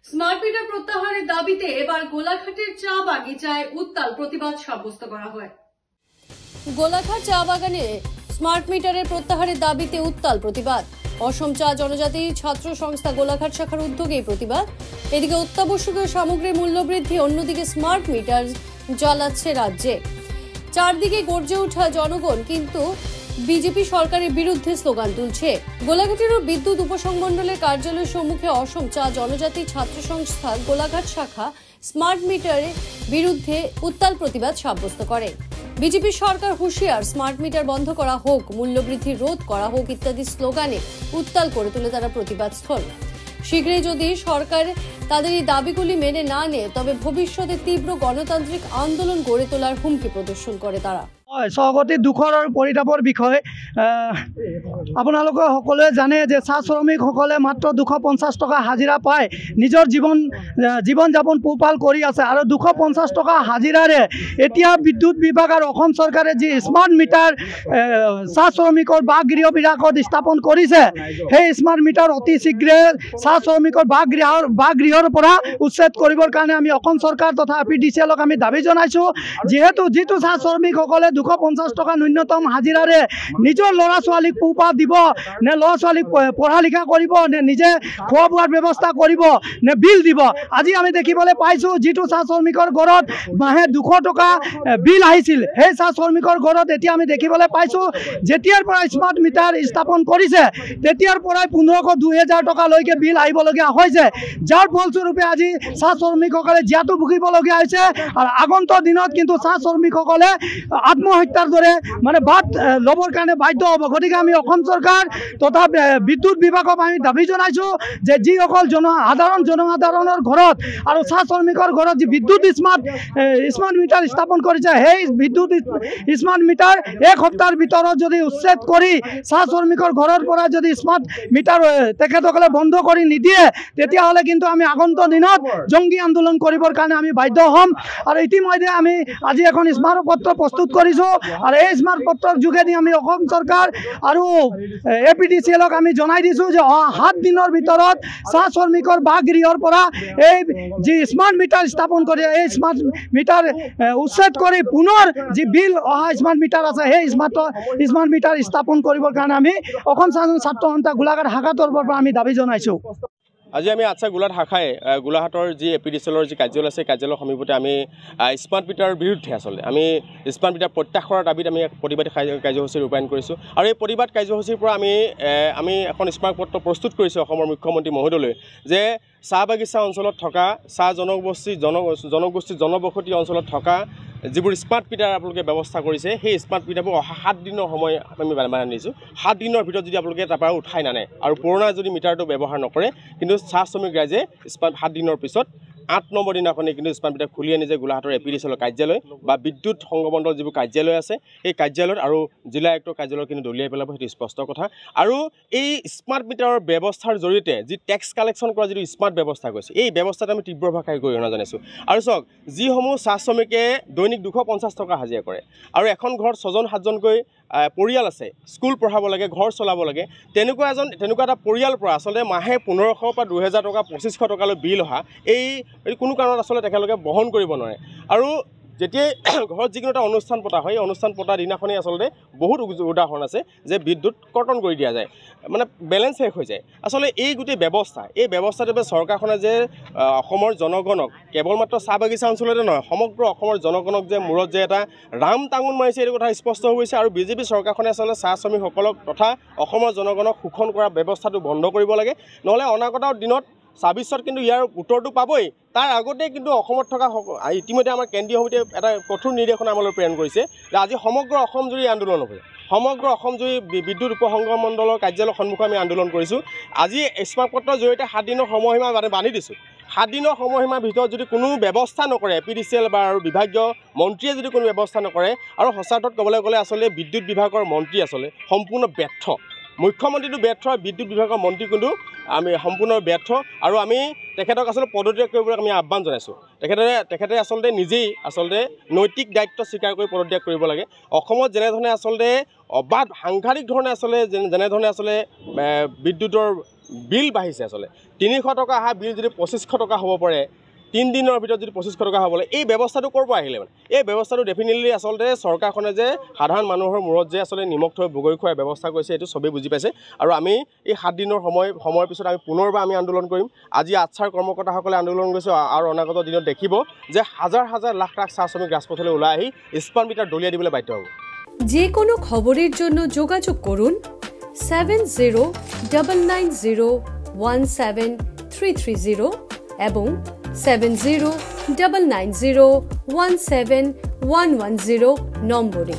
Smart meter প্রত্যাহারের দাবিতে এবার গোলাঘাটের চা বাগিচায় উত্তাল প্রতিবাদ সাব্যস্ত করা হয়। গোলাঘাট চা বাগানে স্মার্ট মিটারের প্রত্যাহারের দাবিতে উত্তাল প্রতিবাদ। অসম চা জনজাতি ছাত্র সংস্থা গোলাঘাট শাখার উদ্যোগে এই প্রতিবাদ। এদিকে অত্যাবশ্যকীয় সামগ্রীর মূল্যবৃদ্ধি, অন্যদিকে স্মার্ট মিটার জ্বালাচ্ছে রাজ্যে। চারদিকে গর্জে ওঠা জনগণ কিন্তু বিজেপি সরকারের বিরুদ্ধে স্লোগান তুলছে। গোলাঘাটের বিদ্যুৎ উপসংমণ্ডলের কার্যালয়ের সম্মুখে অসম চা জনজাতি ছাত্র সংস্থা গোলাঘাট শাখা স্মার্ট মিটারের বিরুদ্ধে উত্তাল প্রতিবাদ সাব্যস্ত করে। বিজেপি সরকার হুঁশিয়ার, স্মার্ট মিটার বন্ধ করা হোক, মূল্যবৃদ্ধি রোধ করা হোক ইত্যাদি স্লোগানে উত্তাল করে তোলে তারা প্রতিবাদ স্থল। শীঘ্রই যদি সরকার তাদের এই দাবিগুলি মেনে না নেয় তবে ভবিষ্যতে তীব্র গণতান্ত্রিক আন্দোলন গড়ে তোলার হুমকি প্ৰদৰ্শন কৰে তাৰা। স্বগতি দুখৰ আৰু পৰিতাপৰ বিষয় আপোনালোকে সকলোৱে জানে যে চাহ শ্ৰমিকসকলে মাত্ৰ 250 টকা হাজিৰা পায় নিজৰ জীৱন যাপন পোহপাল কৰি আছে আৰু 250 টকা হাজিৰাৰে এতিয়া বিদ্যুৎ বিভাগ আৰু অসম চৰকাৰে যি স্মাৰ্ট মিটাৰ চাহ শ্ৰমিকৰ বাসগৃহবিলাকত স্থাপন কৰিছে, সেই স্মাৰ্ট মিটাৰ অতি শীঘ্ৰে চাহ শ্ৰমিকৰ বাসগৃহৰ পৰা উচ্ছেদ কৰিবৰ কাৰণে আমি অসম চৰকাৰ তথা APDCLক আমি দাবী জনাইছোঁ। যিটো চাহ শ্ৰমিকসকলে 250 টকা ন্যূনতম হাজিৰাৰে নিজৰ ল'ৰা ছোৱালীক পোহপাল দিব নে, ল'ৰা ছোৱালীক পঢ়া লিখা কৰিব নে, নিজে খোৱা বোৱাৰ ব্যৱস্থা কৰিব নে বিল দিব। আজি আমি দেখিবলৈ পাইছোঁ যিটো চাহ শ্ৰমিকৰ ঘৰত মাহে 200 টকা বিল আহিছিল, সেই চাহ শ্ৰমিকৰ ঘৰত এতিয়া আমি দেখিবলৈ পাইছোঁ যেতিয়াৰ পৰা স্মাৰ্ট মিটাৰ স্থাপন কৰিছে তেতিয়াৰ পৰাই 1500-2000 টকালৈকে বিল আহিবলগীয়া হৈছে, যাৰ ফলস্বৰূপে আজি চাহ শ্ৰমিকসকলে জীয়াতু ভুগিবলগীয়া হৈছে। আৰু আগন্তুক দিনত কিন্তু চাহ শ্ৰমিকসকলে আত্মহত্যাৰ দৰে বাদ ল'বৰ কাৰণে বাধ্য হ'ব। গতিকে আমি অসম চৰকাৰ তথা বিদ্যুৎ বিভাগক আমি দাবী জনাইছোঁ যে যিসকল জনসাধাৰণৰ ঘৰত আৰু চাহ শ্ৰমিকৰ ঘৰত যি বিদ্যুৎ স্মাৰ্ট মিটাৰ স্থাপন কৰিছে, সেই বিদ্যুৎ স্মাৰ্ট মিটাৰ এক সপ্তাহৰ ভিতৰত যদি উচ্ছেদ কৰি চাহ শ্ৰমিকৰ ঘৰৰ পৰা যদি স্মাৰ্ট মিটাৰ তেখেতসকলে বন্ধ কৰি নিদিয়ে তেতিয়াহ'লে কিন্তু আমি আগন্তুক দিনত জংগী আন্দোলন কৰিবৰ কাৰণে আমি বাধ্য হ'ম। আৰু ইতিমধ্যে আমি আজি এখন স্মাৰক পত্ৰ প্ৰস্তুত কৰিছোঁ আৰু এই স্মাৰক পত্ৰৰ যোগেদি আমি অসম চৰকাৰ আৰু APDCLক আমি জনাই দিছোঁ যে 7 দিনৰ ভিতৰত চাহ শ্ৰমিকৰ বাসগৃহৰ পৰা এই যি স্মাৰ্ট মিটাৰ স্থাপন কৰি এই স্মাৰ্ট মিটাৰ উচ্ছেদ কৰি পুনৰ যি বিল অহা স্মাৰ্ট মিটাৰ আছে সেই স্মাৰ্ট মিটাৰ স্থাপন কৰিবৰ কাৰণে আমি অসম ছাত্ৰ সন্থা গোলাঘাট শাখাৰ তৰফৰ পৰা আমি দাবী জনাইছোঁ। আজি আমি আচ্ছা গোলাঘাট শাখাই গোলাঘাটৰ যি APDCLৰ যি কাৰ্যালয় আছে, কাৰ্যালয়ৰ সমীপতে আমি স্মাৰ্ট মিটাৰৰ বিৰুদ্ধে আচলতে আমি স্মাৰ্ট মিটাৰ প্ৰত্যাহাৰৰ দাবীত আমি প্ৰতিবাদী কাৰ্যসূচী ৰূপায়ণ কৰিছোঁ। আৰু এই প্ৰতিবাদ কাৰ্যসূচীৰ পৰা আমি এখন স্মাৰক পত্ৰ প্ৰস্তুত কৰিছোঁ অসমৰ মুখ্যমন্ত্ৰী মহোদয়লৈ যে চাহ বাগিচা অঞ্চলত থকা চাহ জনবসতি অঞ্চলত থকা যিবোৰ স্মাৰ্ট মিটাৰ আপোনালোকে ব্যৱস্থা কৰিছে, সেই স্মাৰ্ট মিটাৰবোৰ অহা 7 দিনৰ সময় আমি মানে নিছোঁ। 7 দিনৰ ভিতৰত যদি আপোনালোকে তাৰ পৰা উঠাই নানে আৰু পুৰণা যদি মিটাৰটো ব্যৱহাৰ নকৰে কিন্তু চাহ শ্ৰমিক ৰাইজে 7 দিনৰ পিছত 8 নম্বৰ দিনাখনে কিন্তু স্মাৰ্ট মিটাৰ খুলি আনি যে গোলাঘাটৰ APDCLৰ কাৰ্যালয় বা বিদ্যুৎ সংগমণ্ডল যিবোৰ কাৰ্যালয় আছে সেই কাৰ্যালয়ত আৰু জিলা আয়ুক্তৰ কাৰ্যালয় কিন্তু দলিয়াই পেলাব, সেইটো স্পষ্ট কথা। আৰু এই স্মাৰ্ট মিটাৰৰ ব্যৱস্থাৰ জৰিয়তে যি টেক্স কালেকশ্যন কৰা যিটো স্মাৰ্ট ব্যৱস্থা কৰিছে, এই ব্যৱস্থাটো আমি তীব্ৰ ভাষাৰে গৰিহণা জনাইছোঁ। আৰু চাওক, যিসমূহ চাহ শ্ৰমিকে দৈনিক 250 টকা হাজিৰা কৰে আৰু এখন ঘৰত 6জন-7জনকৈ পৰিয়াল আছে, স্কুল পঢ়াব লাগে, ঘৰ চলাব লাগে, তেনেকুৱা এটা পৰিয়ালৰ পৰা আচলতে মাহে 1500 পৰা 2000 টকা 2500 টকালৈ বিল অহা এই কোনো কাৰণত আচলতে তেখেতলোকে বহন কৰিব নোৱাৰে। আৰু যেতিয়াই ঘৰত যিকোনো এটা অনুষ্ঠান পতা হয়, এই অনুষ্ঠান পতা দিনাখনেই আচলতে বহুত উদাহৰণ আছে যে বিদ্যুৎ কৰ্তন কৰি দিয়া যায়, বেলেঞ্চ শেষ হৈ যায়। আচলতে এই গোটেই এই ব্যৱস্থাটোৱে চৰকাৰখনে যে অসমৰ জনগণক কেৱল মাত্ৰ চাহ বাগিচা অঞ্চলতে নহয়, সমগ্ৰ অসমৰ জনগণক যে মূৰত যে এটা ৰাম টাঙোন মাৰিছে, এইটো কথা স্পষ্ট হৈ গৈছে। আৰু বিজেপি চৰকাৰখনে আচলতে চাহ শ্ৰমিকসকলক তথা অসমৰ জনগণক শোষণ কৰা ব্যৱস্থাটো বন্ধ কৰিব লাগে, নহ'লে অনাগত দিনত 26ত কিন্তু ইয়াৰ উত্তৰটো পাবই। তাৰ আগতে কিন্তু অসমত থকা ইতিমধ্যে আমাৰ কেন্দ্ৰীয় সমিতিয়ে এটা কঠোৰ নিৰ্দেশনা আমালৈ প্ৰেৰণ কৰিছে যে আজি সমগ্ৰ অসম জুৰি আন্দোলন হ'ব। সমগ্ৰ অসম জুৰি বিদ্যুৎ উপসংগমণ্ডলৰ কাৰ্যালয়ৰ সন্মুখত আমি আন্দোলন কৰিছোঁ। আজি স্মাৰক পত্ৰৰ জৰিয়তে 7 দিনৰ সময়সীমা বান্ধি দিছোঁ। 7 দিনৰ সময়সীমাৰ ভিতৰত যদি কোনো ব্যৱস্থা নকৰে APDCL বা আৰু বিভাগীয় মন্ত্ৰীয়ে যদি কোনো ব্যৱস্থা নকৰে, আৰু সঁচা অৰ্থত ক'বলৈ গ'লে আচলতে বিদ্যুৎ বিভাগৰ মন্ত্ৰী আচলতে সম্পূৰ্ণ ব্যৰ্থ। মুখ্যমন্ত্ৰীটো ব্যৰ্থ, বিদ্যুৎ বিভাগৰ মন্ত্ৰী কিন্তু আমি সম্পূৰ্ণ ব্যৰ্থ আৰু আমি তেখেতক আচলতে পদত্যাগ কৰিবলৈ আমি আহ্বান জনাইছোঁ তেখেতে আচলতে নিজেই আচলতে নৈতিক দায়িত্ব স্বীকাৰ কৰি পদত্যাগ কৰিব লাগে অসমত যেনেধৰণে আচলতে অবাধ সাংঘাতিক ধৰণে আচলতে যেনেধৰণে আচলতে বিদ্যুতৰ বিল বাঢ়িছে আচলতে 300 টকা অহা বিল যদি 2500 টকা হ'ব পাৰে 3 দিনৰ ভিতৰত যদি 2500 টকা হ'বলৈ এই ব্যৱস্থাটো ক'ৰ পৰা আহিলে মানে এই ব্যৱস্থাটো ডেফিনেটলি আচলতে চৰকাৰখনে যে সাধাৰণ মানুহৰ মূৰত যে আচলতে নিমখ থৈ বগৰী খোৱাৰ ব্যৱস্থা কৰিছে এইটো চবেই বুজি পাইছে আৰু আমি এই 7 দিনৰ সময়ৰ পিছত আমি পুনৰবাৰ আমি আন্দোলন কৰিম আজি আচ্ছাৰ কৰ্মকৰ্তাসকলে আন্দোলন কৰিছে আৰু অনাগত দিনত দেখিব যে হাজাৰ হাজাৰ লাখ লাখ চাহ শ্ৰমিক ৰাজপথলৈ ওলাই আহি স্মাৰ্ট মিটাৰ দলিয়াই দিবলৈ বাধ্য হ'ব যে কোনো খবৰেৰ জন্য যোগাযোগ কৰুন 7099017330 এবং 7099017110 নম্বৰে।